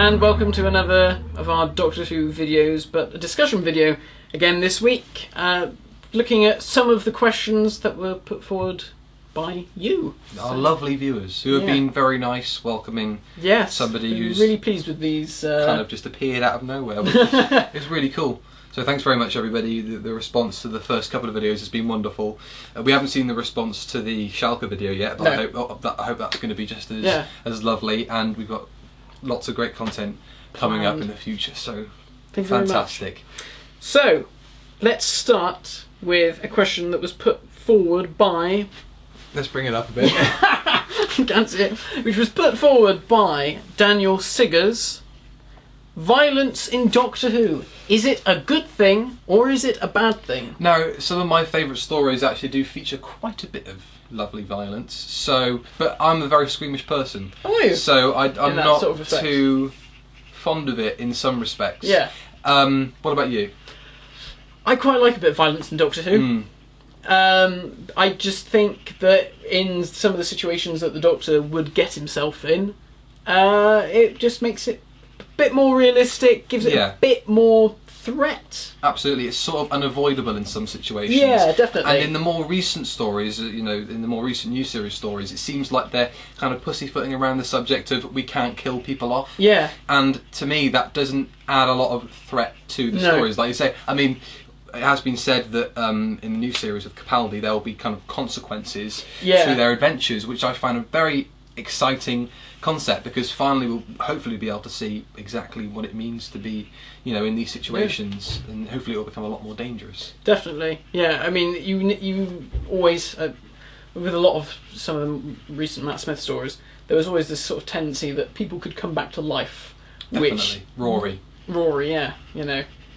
and welcome to another of our Doctor Who videos, but a discussion video again this week, looking at some of the questions that were put forward by you. Our lovely viewers, who have been very nice, welcoming somebody who's really pleased with these. Kind of just appeared out of nowhere, which is really cool. So thanks very much, everybody. The response to the first couple of videos has been wonderful. We haven't seen the response to the Schalke video yet, but I hope that's going to be just as lovely, and we've got lots of great content coming up in the future, so fantastic. So, let's start with a question that was put forward by... Let's bring it up a bit. That's it. Which was put forward by Daniel Siggers. Violence in Doctor Who. Is it a good thing or is it a bad thing? Now, some of my favourite stories actually do feature quite a bit of lovely violence. So, but I'm a very squeamish person. Oh, are you? So I'm not too fond of it in some respects. Yeah. What about you? I quite like a bit of violence in Doctor Who. I just think that in some of the situations that the Doctor would get himself in, it just makes it a bit more realistic, gives it a bit more threat. Absolutely, it's sort of unavoidable in some situations. Yeah, definitely. And in the more recent stories, in the more recent new series stories, it seems like they're kind of pussyfooting around the subject of we can't kill people off. Yeah. And to me, that doesn't add a lot of threat to the stories. Like you say, I mean, it has been said that in the new series of Capaldi, there will be kind of consequences to their adventures, which I find a very exciting concept, because finally we'll hopefully be able to see exactly what it means to be, in these situations, and hopefully it will become a lot more dangerous. Definitely, yeah. I mean, you always, with a lot of some of the recent Matt Smith stories, there was always this sort of tendency that people could come back to life. Definitely. Rory, yeah,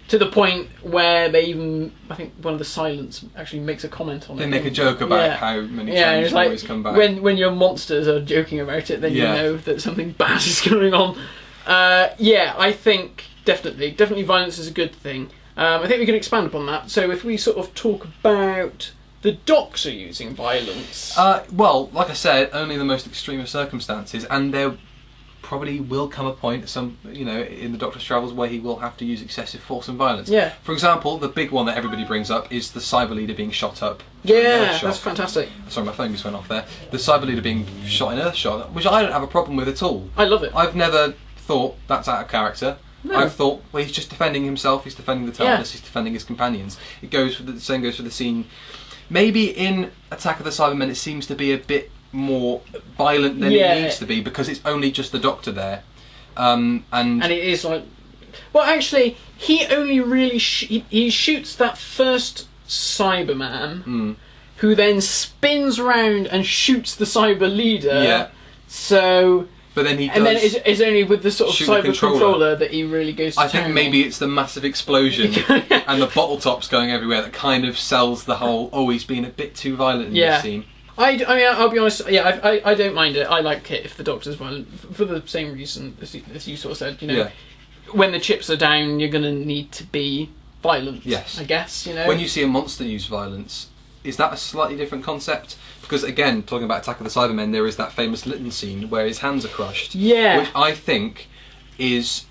to the point where they even, I think one of the Silents actually makes a comment on it. They make a joke about how many times Rory's come back. When your monsters are joking about it, then you know that something bad is going on. I think definitely violence is a good thing. I think we can expand upon that. So if we sort of talk about the Doctor using violence. Well, like I said, only the most extreme of circumstances, and there probably will come a point, in the Doctor's travels, where he will have to use excessive force and violence. Yeah. For example, the big one that everybody brings up is the Cyber Leader being shot up. Yeah, that's fantastic. Sorry, my phone just went off there. The Cyber Leader being shot in Earthshot, which I don't have a problem with at all. I love it. I've never thought that's out of character. No. I've thought, well, he's just defending himself, he's defending the TARDIS, he's defending his companions. The same goes for the scene. Maybe in Attack of the Cybermen it seems to be a bit more violent than it needs to be, because it's only just the Doctor there, and it is like, well, actually, he only really he shoots that first Cyberman, who then spins around and shoots the Cyber Leader. Yeah. So. But then it's only with the sort of cyber controller that he really goes to I think maybe it's the massive explosion and the bottle tops going everywhere that kind of sells the whole, he's been a bit too violent in this scene. I mean, I'll be honest, I don't mind it. I like it if the Doctor's violent, for the same reason as you sort of said, when the chips are down, you're going to need to be violent, I guess, When you see a monster use violence, is that a slightly different concept? Because again, talking about Attack of the Cybermen, there is that famous Lytton scene where his hands are crushed, which I think is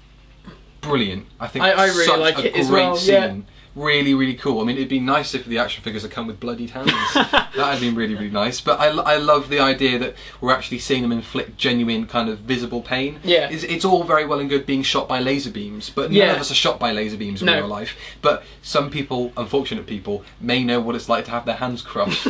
brilliant. I think I really like it as well. Scene. Really, really cool. I mean, it'd be nice if the action figures had come with bloodied hands. That'd have been really, really nice. But I love the idea that we're actually seeing them inflict genuine kind of visible pain. Yeah. It's all very well and good being shot by laser beams, but none of us are shot by laser beams in real life. But some people, unfortunate people, may know what it's like to have their hands crushed.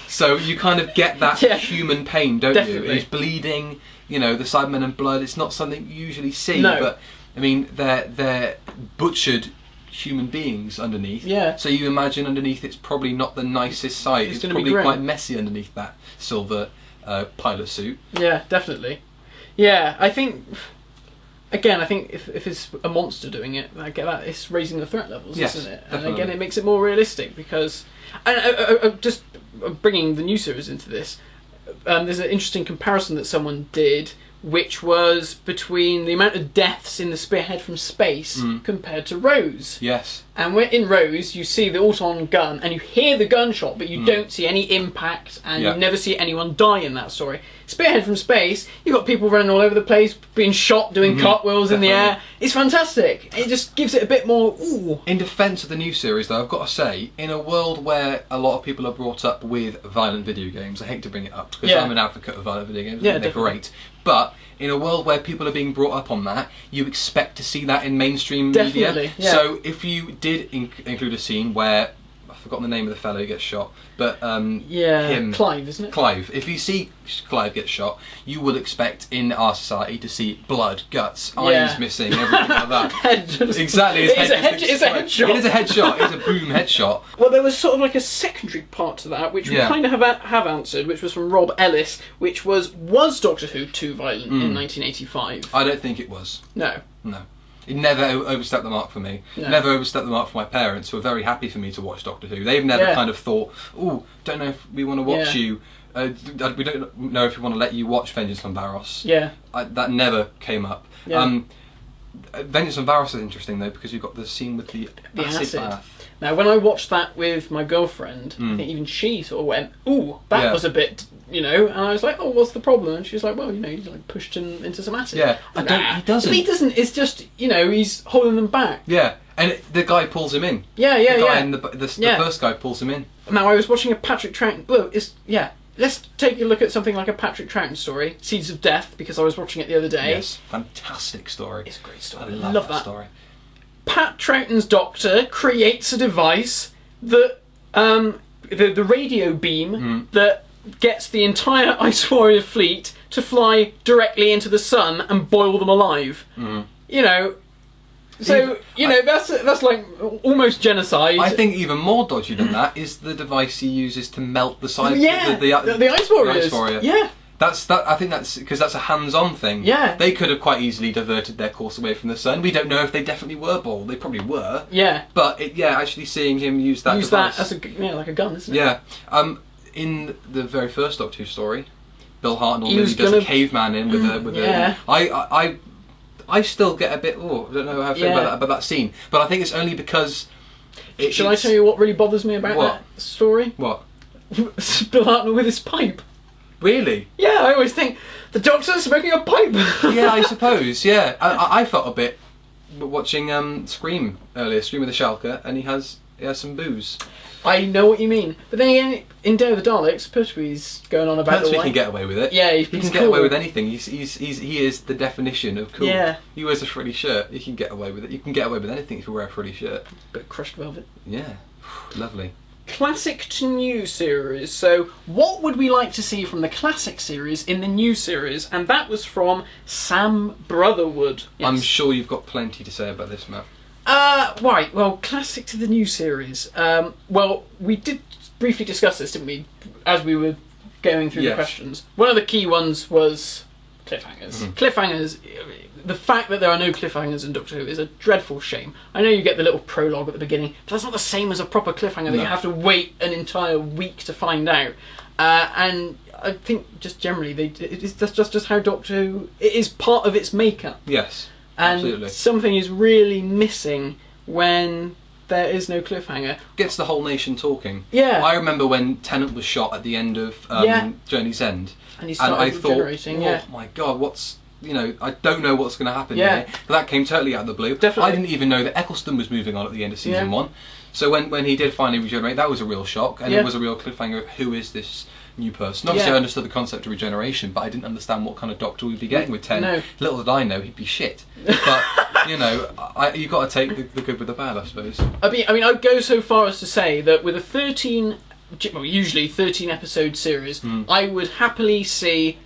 So you kind of get that human pain, don't you? He's bleeding, the Cybermen and blood. It's not something you usually see, but I mean, they're butchered human beings underneath. Yeah. So you imagine underneath it's probably not the nicest sight. It's probably quite messy underneath that silver pilot suit. Yeah, definitely. Yeah, I think if it's a monster doing it, I get that it's raising the threat levels, isn't it? Definitely. And again, it makes it more realistic, because, and just bringing the new series into this, there's an interesting comparison that someone did, which was between the amount of deaths in the Spearhead from space compared to Rose. Yes. And we're in Rose, you see the auton gun, and you hear the gunshot, but you don't see any impact, and you never see anyone die in that story. Spearhead from Space, you've got people running all over the place, being shot, doing cartwheels in the air. It's fantastic. It just gives it a bit more ooh. In defence of the new series, though, I've got to say, in a world where a lot of people are brought up with violent video games, I hate to bring it up, because I'm an advocate of violent video games, and they're great. But in a world where people are being brought up on that, you expect to see that in mainstream media. Yeah. So if you did include a scene where, I've forgotten the name of the fellow who gets shot, but him, Clive, isn't it? Clive. If you see Clive get shot, you will expect in our society to see blood, guts, eyes missing, everything like that. Exactly. It's a headshot. It is a headshot. It's a boom headshot. Well, there was sort of like a secondary part to that, which we kind of have answered, which was from Rob Ellis, which was Doctor Who too violent in 1985? I don't think it was. No. It never overstepped the mark for me. No. Never overstepped the mark for my parents, who were very happy for me to watch Doctor Who. They've never kind of thought, "Oh, don't know if we want to watch you. We don't know if we want to let you watch Vengeance on Varos." Yeah. That never came up. Yeah. Vengeance on Varos is interesting though, because you've got the scene with the acid bath. Now, when I watched that with my girlfriend, I think even she sort of went, "Ooh, that was a bit," and I was like, "Oh, what's the problem?" And she was like, "Well, he's like pushed him into some acid." Yeah, he doesn't. He doesn't. It's just, he's holding them back. Yeah, and the guy pulls him in. Yeah. The first guy pulls him in. Now, I was watching a Patrick Troughton. Well, let's take a look at something like a Patrick Troughton story, Seeds of Death, because I was watching it the other day. Yes, fantastic story. It's a great story. I love that story. Pat Troughton's doctor creates a device that the radio beam that gets the entire Ice Warrior fleet to fly directly into the sun and boil them alive. So that's like almost genocide. I think even more dodgy than that is the device he uses to melt the side. The Ice Warriors. The Ice Warrior. Yeah. I think that's because that's a hands-on thing. Yeah. They could have quite easily diverted their course away from the sun. We don't know if they definitely were boiled. They probably were. Yeah. But actually seeing him use that device. As like a gun, isn't it? Yeah. In the very first Doctor Who story, Bill Hartnell really does a caveman in with a. I still get a bit. I don't know how I feel about that scene. But I think it's only because. Shall I tell you what really bothers me about that story? What? Bill Hartnell with his pipe. Really? Yeah, I always think the Doctor's smoking a pipe. Yeah, I suppose. Yeah, I felt a bit watching Scream earlier, Scream with the Shalka, and he has some booze. I know what you mean, but then again, in Day of the Daleks, Pertwee's going on about Pertwee can get away with it. Yeah, he can get away with anything. He is the definition of cool. Yeah. He wears a frilly shirt. You can get away with it. You can get away with anything if you wear a frilly shirt. Bit of crushed velvet. Yeah, lovely. Classic to new series. So, what would we like to see from the classic series in the new series? And that was from Sam Brotherwood. Yes. I'm sure you've got plenty to say about this, Matt. Right. Well, classic to the new series. Well, we did briefly discuss this, didn't we, as we were going through the questions. One of the key ones was cliffhangers. Cliffhangers. The fact that there are no cliffhangers in Doctor Who is a dreadful shame. I know you get the little prologue at the beginning, but that's not the same as a proper cliffhanger that you have to wait an entire week to find out. And I think just generally, that's just how Doctor Who. It is part of its makeup. Yes. And absolutely. Something is really missing when there is no cliffhanger. Gets the whole nation talking. Yeah. I remember when Tennant was shot at the end of Journey's End. And he started regenerating. Oh my God, what's... I don't know what's going to happen here. But that came totally out of the blue. Definitely. I didn't even know that Eccleston was moving on at the end of season 1. So when he did finally regenerate, that was a real shock. And it was a real cliffhanger. Who is this new person? Obviously I understood the concept of regeneration, but I didn't understand what kind of Doctor we'd be getting with Tennant. No. Little did I know he'd be shit. But, you've got to take the good with the bad, I suppose. I mean, I'd go so far as to say that with a usually 13 episode series, I would happily see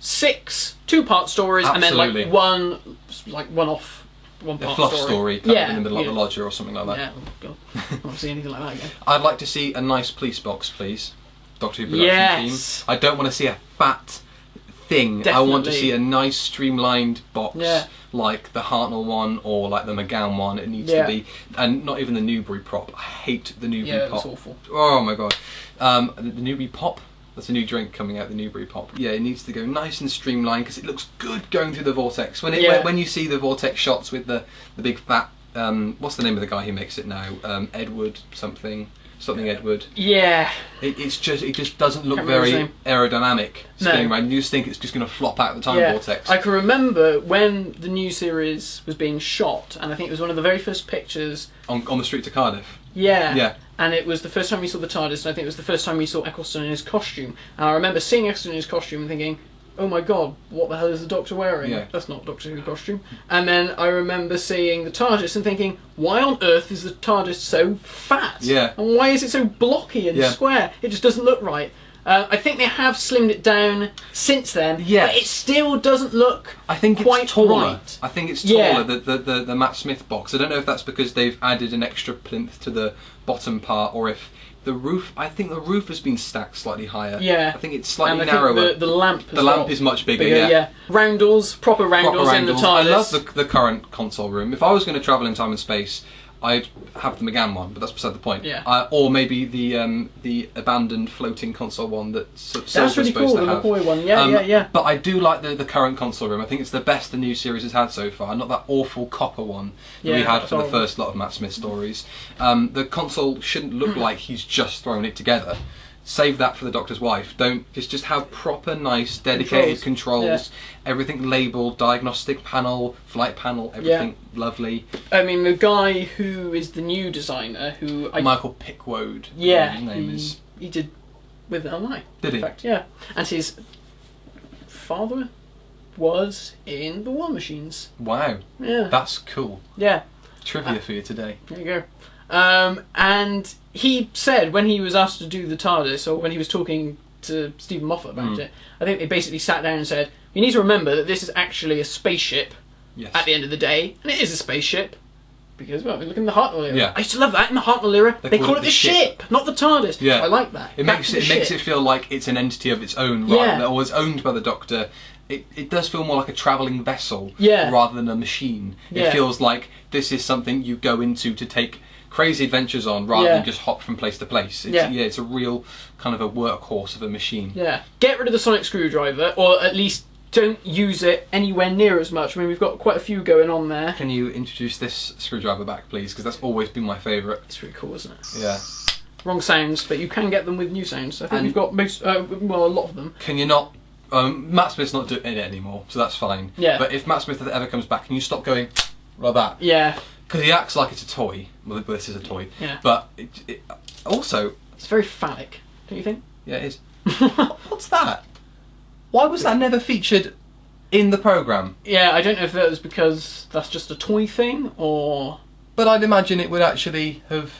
6 2-part stories. Absolutely. And then one-off one-part fluff story in the middle of the lodger or something like that. Yeah, God. I don't see anything like that again. I'd like to see a nice police box, please. Doctor Who production team. I don't want to see a fat thing. Definitely. I want to see a nice streamlined box like the Hartnell one or like the McGowan one. It needs to be, and not even the Newbury prop. I hate the Newbury pop. Yeah, it's awful. Oh my God. The Newbury pop. That's a new drink coming out, the Newbury Pop. Yeah, it needs to go nice and streamlined because it looks good going through the vortex. When you see the vortex shots with the big fat what's the name of the guy who makes it now? Edward something Edward. Yeah. It just doesn't look very aerodynamic spinning around. You just think it's just going to flop out of the time vortex. I can remember when the new series was being shot, and I think it was one of the very first pictures on the street to Cardiff. Yeah. Yeah. And it was the first time we saw the TARDIS, and I think it was the first time we saw Eccleston in his costume. And I remember seeing Eccleston in his costume and thinking, oh my god, what the hell is the Doctor wearing? Yeah. That's not Doctor Who costume. And then I remember seeing the TARDIS and thinking, why on earth is the TARDIS so fat? Yeah. And why is it so blocky and square? It just doesn't look right. I think they have slimmed it down since then, but it still doesn't look I think quite it's taller. right. I think it's taller, the Matt Smith box. I don't know if that's because they've added an extra plinth to the bottom part, or if the roof, I think the roof has been stacked slightly higher. Yeah. I think it's slightly and I narrower. Think the lamp the lamp is much bigger, yeah. Roundels, proper roundels in the TARDIS. I love the current console room. If I was going to travel in time and space, I'd have the McGann one, but that's beside the point. Yeah. Or maybe the abandoned floating console one that Silver's That's really supposed cool, to have. the McCoy one. Yeah. But I do like the current console room. I think it's the best the new series has had so far. Not that awful copper one that we had for the first lot of Matt Smith stories. The console shouldn't look like he's just thrown it together. Save that for the Doctor's wife. Don't just have proper, nice, dedicated controls. Everything labelled, diagnostic panel, flight panel, everything lovely. I mean, the guy who is the new designer, Michael Pickwoad. Yeah, his name is. He did with LMI. Did he? In fact, yeah. And his father was in the War Machines. Wow. Yeah. That's cool. Yeah. Trivia for you today. There you go. And he said when he was asked to do the TARDIS, or when he was talking to Stephen Moffat about it, I think they basically sat down and said, you need to remember that this is actually a spaceship at the end of the day, and it is a spaceship, because, well, look in the Hartnell era. Yeah. I used to love that, in the Hartnell era, they call it the ship, not the TARDIS. Yeah. I like that. It makes it feel like it's an entity of its own, or it's owned by the Doctor. It does feel more like a travelling vessel rather than a machine. It feels like this is something you go into to take crazy adventures on rather than just hop from place to place. It's a real kind of a workhorse of a machine. Yeah. Get rid of the sonic screwdriver, or at least don't use it anywhere near as much. I mean, we've got quite a few going on there. Can you introduce this screwdriver back, please? Because that's always been my favourite. It's really cool, isn't it? Yeah. Wrong sounds, but you can get them with new sounds. I think we've got a lot of them. Can you not... Matt Smith's not doing it anymore, so that's fine. Yeah. But if Matt Smith ever comes back, can you stop going like that? Yeah. Because he acts like it's a toy. Well, this is a toy. Yeah. But also... It's very phallic, don't you think? Yeah, it is. What's that? Why was that never featured in the programme? Yeah, I don't know if that was because that's just a toy thing, or... But I'd imagine it would actually have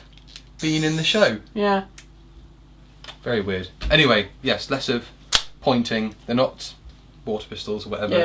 been in the show. Yeah. Very weird. Anyway, yes, less of pointing. They're not water pistols or whatever.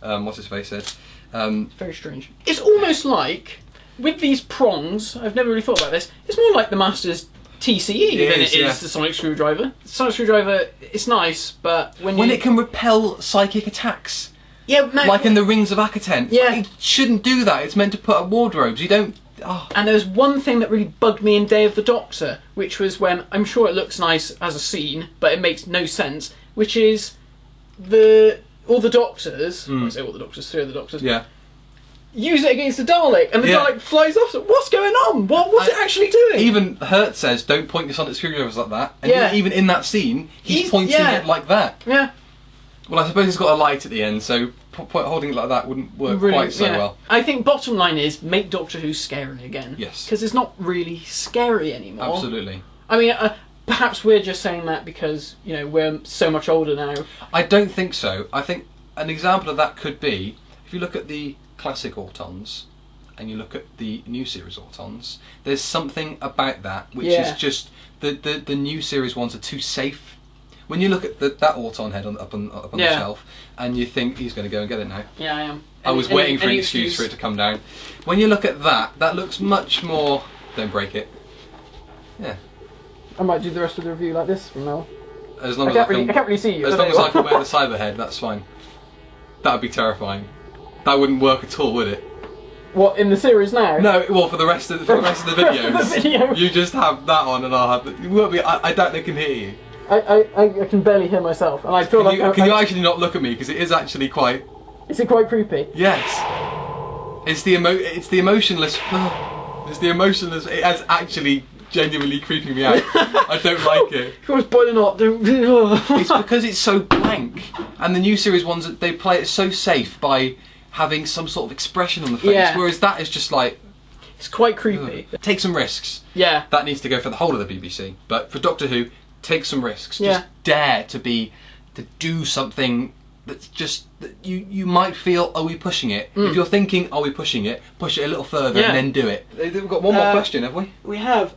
Yeah. What's his face said. Very strange. It's almost like, with these prongs, I've never really thought about this, it's more like the Master's TCE than it is the sonic screwdriver. The sonic screwdriver, it's nice, but when it can repel psychic attacks. Yeah, like in the Rings of Akaten. Yeah. It shouldn't do that. It's meant to put up wardrobes. You don't... Oh. And there was one thing that really bugged me in Day of the Doctor, which was when, I'm sure it looks nice as a scene, but it makes no sense, which is all the Doctors, I say all the Doctors, 3 of the Doctors, use it against the Dalek, and the Dalek flies off. So what's going on? What's it actually doing? Even Hurt says, don't point your sonic screwdrivers like that. And even in that scene, he's pointing it like that. Yeah. Well, I suppose he's got a light at the end, so holding it like that wouldn't work quite so well. I think bottom line is, make Doctor Who scary again. Yes. Because it's not really scary anymore. Absolutely. I mean, perhaps we're just saying that because, we're so much older now. I don't think so. I think an example of that could be, if you look at the classic Autons, and you look at the new series Autons, there's something about that which is just, the new series ones are too safe. When you look at that Auton head up on the shelf, and you think, he's going to go and get it now. Yeah, I am. I was waiting for an excuse for it to come down. When you look at that looks much more... Don't break it. Yeah. I might do the rest of the review like this from now on. As long I can't really see you. As long as I can wear the cyber head, that's fine. That would be terrifying. That wouldn't work at all, would it? What, in the series now? No, well, for the rest of the videos. You just have that on, and I'll have it. You won't be. I doubt they can hear you. I can barely hear myself, and I feel Can you actually not look at me, because it is actually quite... Is it quite creepy? Yes. It's the emotionless. It's the emotionless. It's actually genuinely creeping me out. I don't like it. It was boiling hot. It's because it's so blank, and the new series ones they play it so safe by having some sort of expression on the face, whereas that is just like. It's quite creepy. Take some risks. Yeah. That needs to go for the whole of the BBC. But for Doctor Who, take some risks. Yeah. Just dare to do something that's just that you might feel, are we pushing it? If you're thinking, are we pushing it? Push it a little further and then do it. We've got one more question, have we? We have.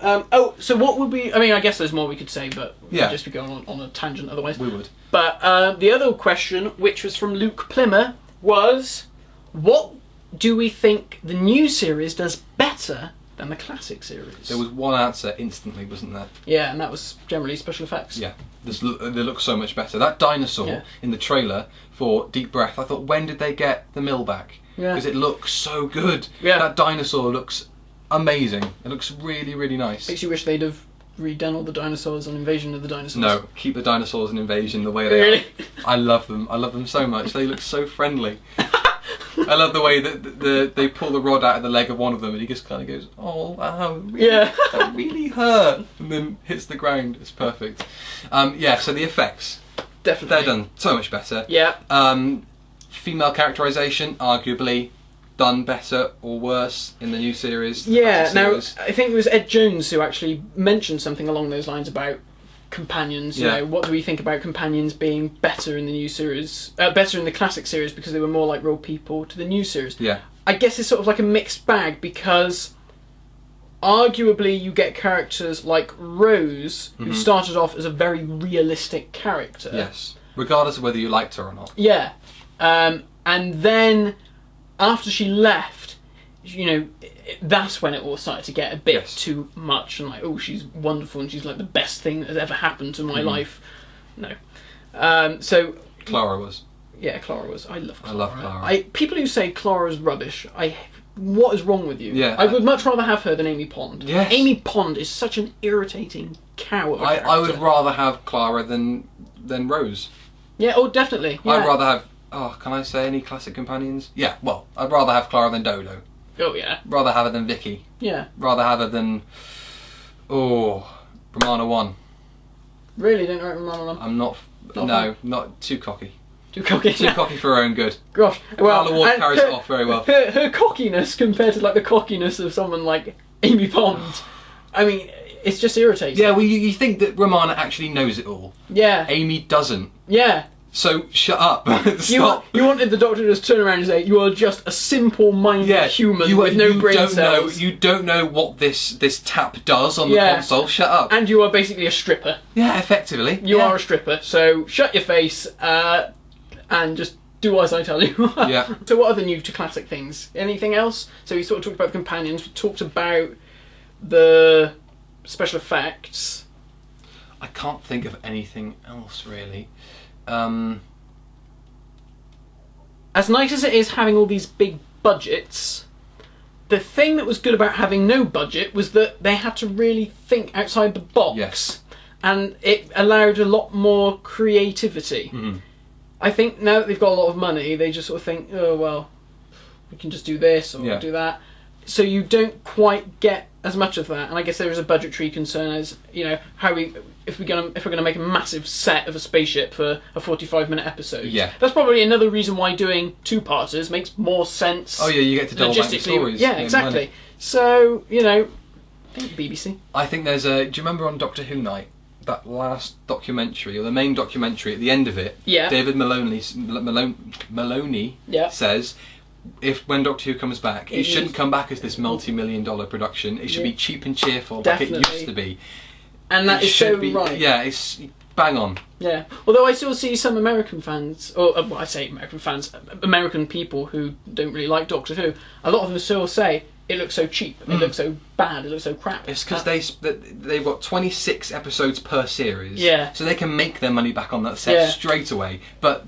So what would be? I mean, I guess there's more we could say, but we'd just be going on a tangent otherwise. We would. But the other question, which was from Luke Plimmer, was what do we think the new series does better than the classic series? There was one answer instantly, wasn't there? Yeah, and that was generally special effects. Yeah, they look so much better. That dinosaur in the trailer for Deep Breath, I thought, when did they get the mill back? Because it looks so good. Yeah. That dinosaur looks amazing. It looks really, really nice. Makes you wish they'd have redone all the dinosaurs on Invasion of the Dinosaurs. No, keep the dinosaurs in Invasion the way they are. I love them. I love them so much. They look so friendly. I love the way that they pull the rod out of the leg of one of them and he just kind of goes, oh, ow, really, that really hurt, and then hits the ground. It's perfect. So the effects. Definitely. They're done so much better. Yeah. Female characterisation, arguably done better or worse in the new series. Yeah, now, I think it was Ed Jones who actually mentioned something along those lines about companions. You know, what do we think about companions being better in the new series, better in the classic series because they were more like real people to the new series? Yeah. I guess it's sort of like a mixed bag because arguably you get characters like Rose who started off as a very realistic character. Yes. Regardless of whether you liked her or not. Yeah. And then after she left, you know, that's when it all started to get a bit too much and like, oh, she's wonderful and she's like the best thing that has ever happened to my life. No. So Clara was. Yeah, Clara was. I love Clara. I love Clara. People who say Clara's rubbish, what is wrong with you? Yeah. I would much rather have her than Amy Pond. Yes. Amy Pond is such an irritating cow of a character. I would rather have Clara than Rose. Yeah, oh, definitely. Yeah. I'd rather have... Oh, can I say any classic companions? Yeah, well, I'd rather have Clara than Dodo. Oh, yeah. Rather have her than Vicky. Yeah. Rather have her than... Romana 1. Really? Don't like Romana 1? I'm not... not too cocky. Too cocky? Too cocky for her own good. Gosh. Well, Alan Ward carries it off very well. Her cockiness compared to like the cockiness of someone like Amy Pond, I mean, it's just irritating. Yeah, well, you think that Romana actually knows it all. Yeah. Amy doesn't. Yeah. So shut up. Stop. You wanted the Doctor to just turn around and say, you are just a simple-minded human with no brain cells. You don't know what this tap does on the console. Shut up. And you are basically a stripper. Yeah, effectively. You are a stripper. So shut your face and just do as I tell you. Yeah. So what other new to classic things? Anything else? So we sort of talked about the companions. We talked about the special effects. I can't think of anything else really. As nice as it is having all these big budgets, the thing that was good about having no budget was that they had to really think outside the box. Yes. And it allowed a lot more creativity. Mm-hmm. I think now that they've got a lot of money, they just sort of think, oh, well, we can just do this or do that. So you don't quite get as much of that. And I guess there is a budgetary concern as, you know, if we're gonna make a massive set of a spaceship for a 45-minute episode. Yeah. That's probably another reason why doing two-parters makes more sense. Oh yeah, you get to double bank the stories. Yeah, exactly. So, you know, BBC. I think there's do you remember on Doctor Who Night? That last documentary, or the main documentary, at the end of it, David Maloney says, when Doctor Who comes back, it shouldn't come back as this multi-million-dollar production. It should be cheap and cheerful, like it used to be. And that is so right. Yeah, it's bang on. Yeah. Although I still see some American fans, or I say American fans, American people who don't really like Doctor Who, a lot of them still say, it looks so cheap, it looks so bad, it looks so crap. It's because they've got 26 episodes per series, yeah. So they can make their money back on that set straight away. But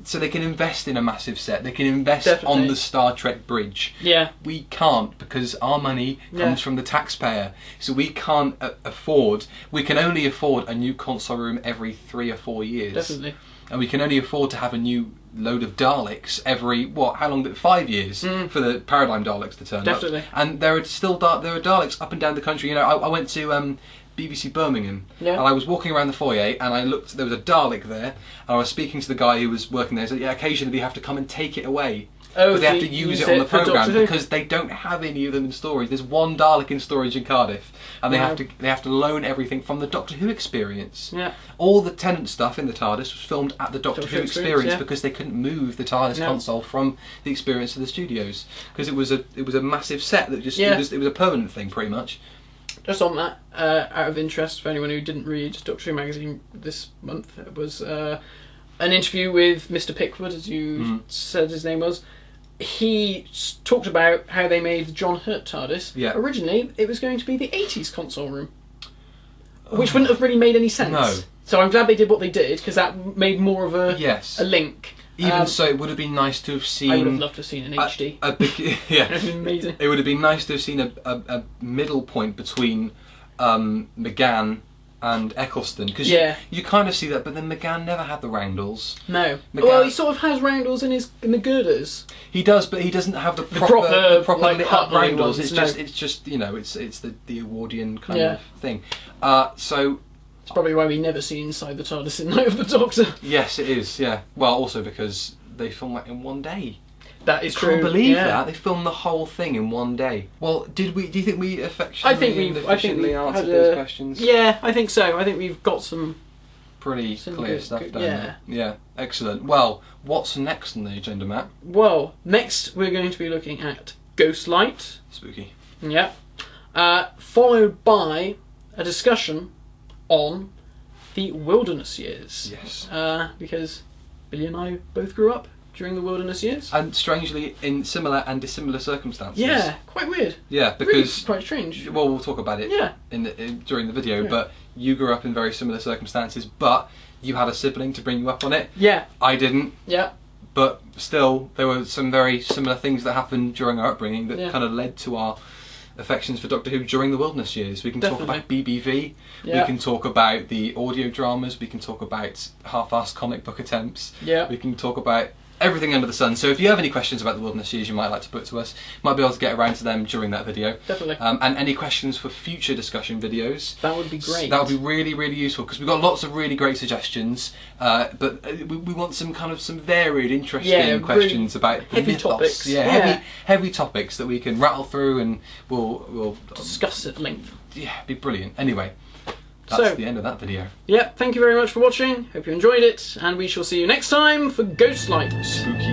so they can invest in a massive set. They can invest Definitely. on the Star Trek bridge. Yeah. We can't, because our money comes from the taxpayer. So we can't afford. We can only afford a new console room every 3 or 4 years. Definitely. And we can only afford to have a new load of Daleks every how long? 5 years for the Paradigm Daleks to turn Definitely. up. And there are still there are Daleks up and down the country. You know, I went to BBC Birmingham, and I was walking around the foyer, and I looked. There was a Dalek there, and I was speaking to the guy who was working there. He said, "Yeah, occasionally we have to come and take it away." Oh, but they have to use it on the programme because they don't have any of them in storage. There's one Dalek in storage in Cardiff, and they have to loan everything from the Doctor Who experience. Yeah. All the Tennant stuff in the TARDIS was filmed at the Doctor Who experience because they couldn't move the TARDIS console from the experience to the studios, because it was a massive set that just it was a permanent thing pretty much. Just on that, out of interest for anyone who didn't read Doctor Who magazine this month, it was an interview with Mr. Pickwood, as you said his name was. He talked about how they made the John Hurt TARDIS. Yeah. Originally, it was going to be the 80s console room, which wouldn't have really made any sense. No. So I'm glad they did what they did, because that made more of a link. Even so, it would have been nice to have seen. I would have loved to have seen an HD. Yeah, it would have been amazing. It would have been nice to have seen a middle point between McGann and Eccleston, because you kind of see that, but then McGann never had the roundels. No. Well, he sort of has roundels in the girders. He does, but he doesn't have the proper like, lit up roundels. It's just you know, it's the Edwardian kind of thing. So it's probably why we never see inside the TARDIS in Night of the Doctor. Yes, it is. Yeah. Well, also because they film that in one day. That is I true. Can't believe that they filmed the whole thing in one day. Well, do you think we efficiently answered those questions? Yeah, I think so. I think we've got some pretty clear stuff down there. Yeah, excellent. Well, what's next on the agenda, Matt? Well, next we're going to be looking at Ghostlight. Spooky. Yeah. Followed by a discussion on the Wilderness Years. Yes. Because Billy and I both grew up during the Wilderness Years. And strangely, in similar and dissimilar circumstances. Yeah, quite weird. Yeah, because... Really quite strange. Well, we'll talk about it during the video, but you grew up in very similar circumstances, but you had a sibling to bring you up on it. Yeah. I didn't. Yeah. But still, there were some very similar things that happened during our upbringing that kind of led to our affections for Doctor Who during the Wilderness Years. We can talk about BBV, we can talk about the audio dramas, we can talk about half-assed comic book attempts, we can talk about everything under the sun. So if you have any questions about the Wilderness Years you might like to put to us, might be able to get around to them during that video. Definitely. And any questions for future discussion videos. That would be great. That would be really, really useful, because we've got lots of really great suggestions, but we want some varied, interesting questions about the heavy mythos. topics. Heavy topics that we can rattle through, and we'll discuss at length. Yeah, it'd be brilliant. Anyway, that's the end of that video. Yep, thank you very much for watching. Hope you enjoyed it, and we shall see you next time for Ghostlight. Spooky.